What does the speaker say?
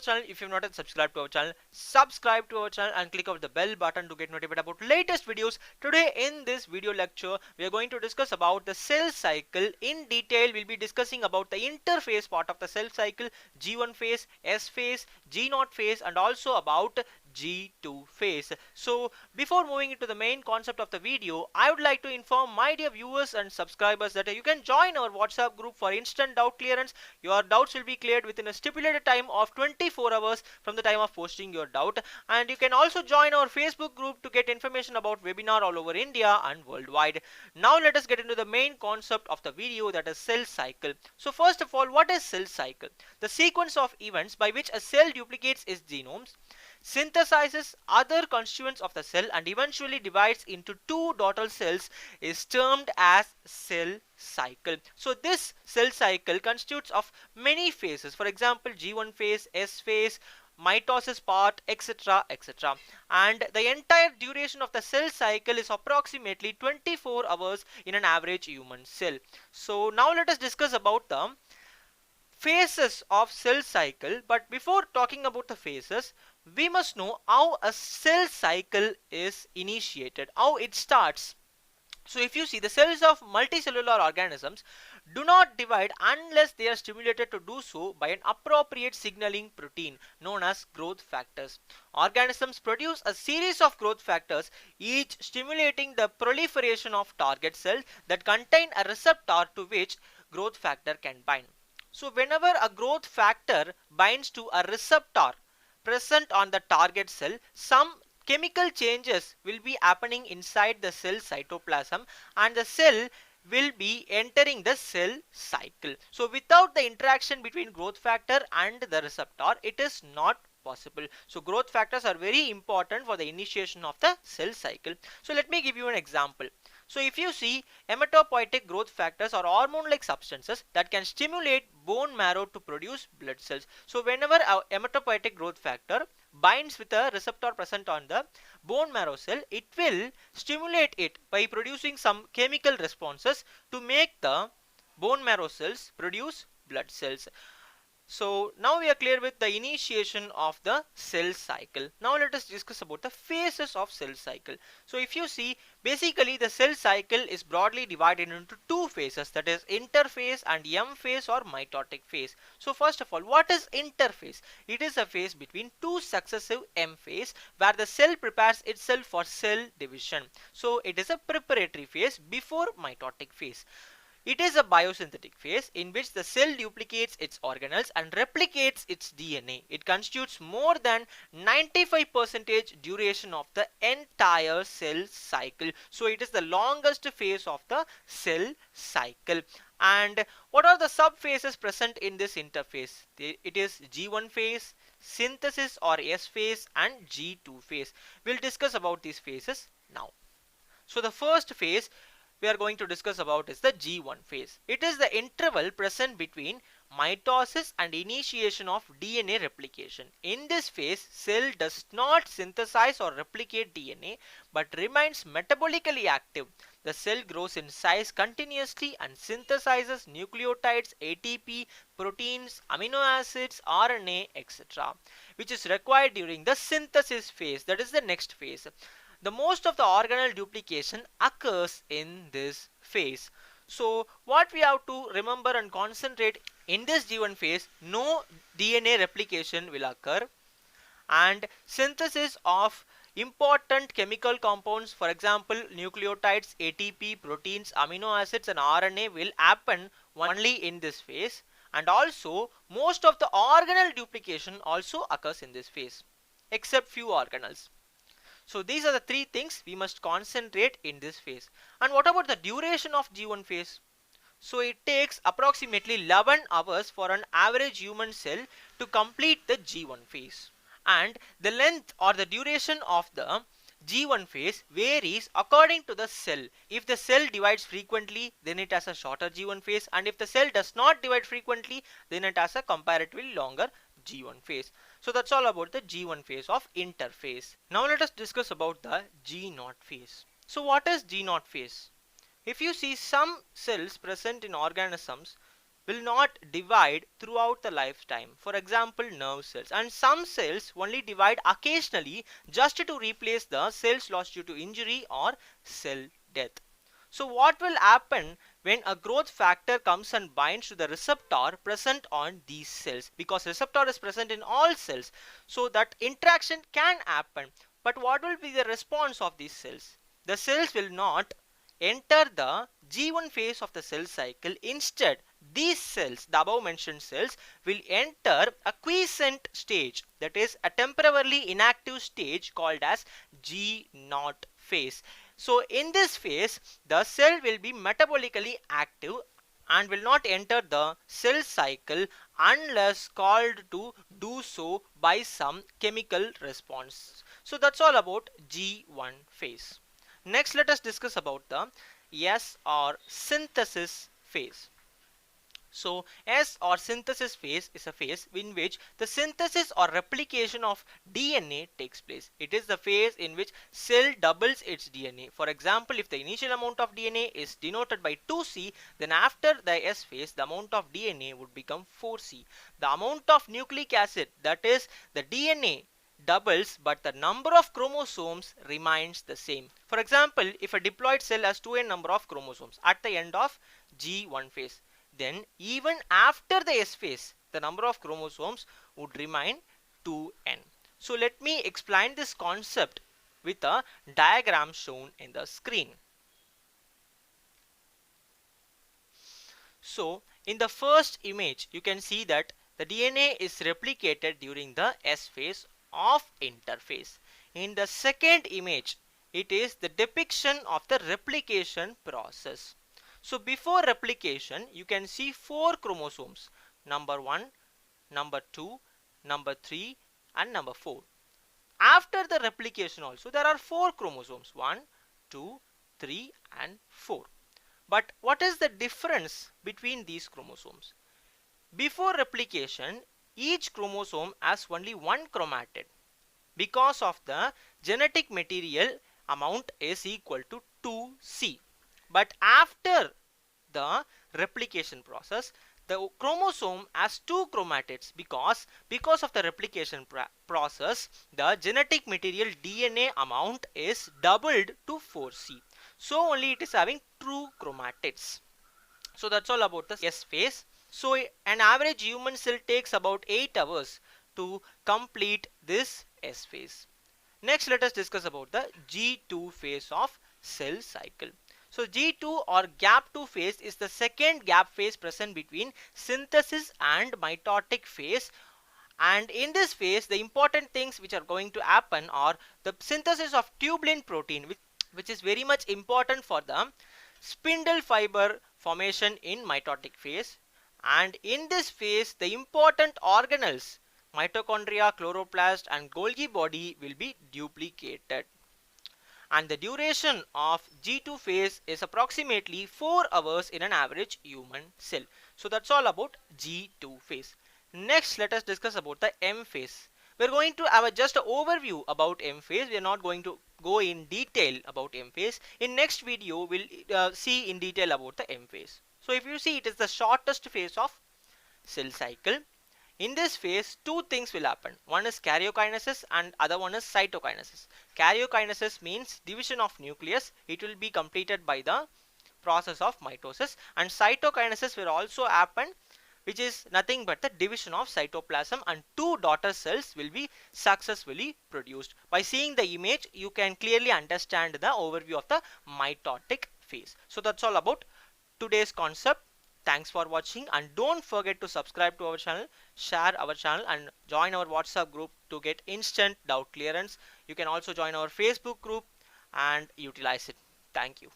channel. If you've not yet subscribed to our channel, subscribe to our channel and click on the bell button to get notified about latest videos. Today in this video lecture, we are going to discuss about the cell cycle in detail. We'll be discussing about the interphase part of the cell cycle, G1 phase, S phase, G0 phase, and also about G2 phase. So before moving into the main concept of the video, I would like to inform my dear viewers and subscribers that you can join our WhatsApp group for instant doubt clearance. Your doubts will be cleared within a stipulated time of 24 hours from the time of posting your doubt. And you can also join our Facebook group to get information about webinar all over India and worldwide. Now let us get into the main concept of the video, that is cell cycle. So first of all, what is cell cycle? The sequence of events by which a cell duplicates its genomes, synthesizes other constituents of the cell, and eventually divides into two daughter cells is termed as cell cycle. So this cell cycle constitutes of many phases. For example, G1 phase, S phase, mitosis part, etc, etc, and the entire duration of the cell cycle is approximately 24 hours in an average human cell. So now let us discuss about the phases of cell cycle. But before talking about the phases, we must know how a cell cycle is initiated, how it starts. So if you see, the cells of multicellular organisms do not divide unless they are stimulated to do so by an appropriate signaling protein known as growth factors. Organisms produce a series of growth factors, each stimulating the proliferation of target cells that contain a receptor to which growth factor can bind. So whenever a growth factor binds to a receptor present on the target cell, some chemical changes will be happening inside the cell cytoplasm, and the cell will be entering the cell cycle. So without the interaction between growth factor and the receptor, it is not possible. So growth factors are very important for the initiation of the cell cycle. So let me give you an example. So if you see, hematopoietic growth factors are hormone-like substances that can stimulate bone marrow to produce blood cells. So whenever a hematopoietic growth factor binds with a receptor present on the bone marrow cell, it will stimulate it by producing some chemical responses to make the bone marrow cells produce blood cells. So now we are clear with the initiation of the cell cycle. Now let us discuss about the phases of cell cycle. So if you see, basically the cell cycle is broadly divided into two phases, that is interphase and M phase or mitotic phase. So first of all, what is interphase? It is a phase between two successive M phase where the cell prepares itself for cell division. So it is a preparatory phase before mitotic phase. It is a biosynthetic phase in which the cell duplicates its organelles and replicates its DNA. It constitutes more than 95% duration of the entire cell cycle. So it is the longest phase of the cell cycle. And what are the subphases present in this interphase? It is G1 phase, synthesis or S phase, and G2 phase. We'll discuss about these phases now. So the first phase we are going to discuss about is the G1 phase. It is the interval present between mitosis and initiation of DNA replication. In this phase, cell does not synthesize or replicate DNA but remains metabolically active. The cell grows in size continuously and synthesizes nucleotides, ATP, proteins, amino acids, RNA, etc., which is required during the synthesis phase. That is the next phase. The most of the organelle duplication occurs in this phase. So what we have to remember and concentrate in this G1 phase, no DNA replication will occur, and synthesis of important chemical compounds, for example nucleotides, ATP, proteins, amino acids, and RNA will happen only in this phase. And also most of the organelle duplication also occurs in this phase except few organelles. So these are the three things we must concentrate in this phase. And what about the duration of G1 phase? So it takes approximately 11 hours for an average human cell to complete the G1 phase. And the length or the duration of the G1 phase varies according to the cell. If the cell divides frequently, then it has a shorter G1 phase, and if the cell does not divide frequently, then it has a comparatively longer G1 phase. So that's all about the G1 phase of interphase. Now let us discuss about the G0 phase. So what is G0 phase? If you see, some cells present in organisms will not divide throughout the lifetime. For example, nerve cells. And some cells only divide occasionally just to replace the cells lost due to injury or cell death. So what will happen when a growth factor comes and binds to the receptor present on these cells? Because receptor is present in all cells, so that interaction can happen. But what will be the response of these cells? The cells will not enter the G1 phase of the cell cycle. Instead, these cells, the above mentioned cells, will enter a quiescent stage, that is a temporarily inactive stage called as G0 phase. So in this phase, the cell will be metabolically active and will not enter the cell cycle unless called to do so by some chemical response. So that's all about G1 phase. Next, let us discuss about the S or synthesis phase. So S or synthesis phase is a phase in which the synthesis or replication of DNA takes place. It is the phase in which cell doubles its DNA. For example, if the initial amount of DNA is denoted by 2C, then after the S phase, the amount of DNA would become 4C. The amount of nucleic acid, that is the DNA, doubles, but the number of chromosomes remains the same. For example, if a diploid cell has 2n number of chromosomes at the end of G1 phase, then even after the S phase, the number of chromosomes would remain 2n. So let me explain this concept with a diagram shown in the screen. So in the first image, you can see that the DNA is replicated during the S phase of interphase. In the second image, it is the depiction of the replication process. So before replication, you can see 4 chromosomes, number 1, number 2, number 3 and number 4. After the replication also, there are 4 chromosomes, 1, 2, 3 and 4. But what is the difference between these chromosomes? Before replication, each chromosome has only one chromatid because of the genetic material amount is equal to 2C. But after the replication process, the chromosome has 2 chromatids because of the replication process, the genetic material DNA amount is doubled to 4C. So only it is having 2 chromatids. So that's all about the S phase. So an average human cell takes about 8 hours to complete this S phase. Next, let us discuss about the G2 phase of cell cycle. So G2 or gap 2 phase is the second gap phase present between synthesis and mitotic phase. And in this phase, the important things which are going to happen are the synthesis of tubulin protein, which is very much important for the spindle fiber formation in mitotic phase. And in this phase, the important organelles, mitochondria, chloroplast and Golgi body will be duplicated. And the duration of G2 phase is approximately 4 hours in an average human cell. So that's all about G2 phase. Next, let us discuss about the M phase. We're going to have just an overview about M phase. We are not going to go in detail about M phase. In next video, we'll see in detail about the M phase. So if you see, it is the shortest phase of cell cycle. In this phase, 2 things will happen. One is karyokinesis and other one is cytokinesis. Karyokinesis means division of nucleus. It will be completed by the process of mitosis, and cytokinesis will also happen, which is nothing but the division of cytoplasm, and 2 daughter cells will be successfully produced. By seeing the image, you can clearly understand the overview of the mitotic phase. So that's all about today's concept. Thanks for watching, and don't forget to subscribe to our channel, share our channel and join our WhatsApp group to get instant doubt clearance. You can also join our Facebook group and utilize it. Thank you.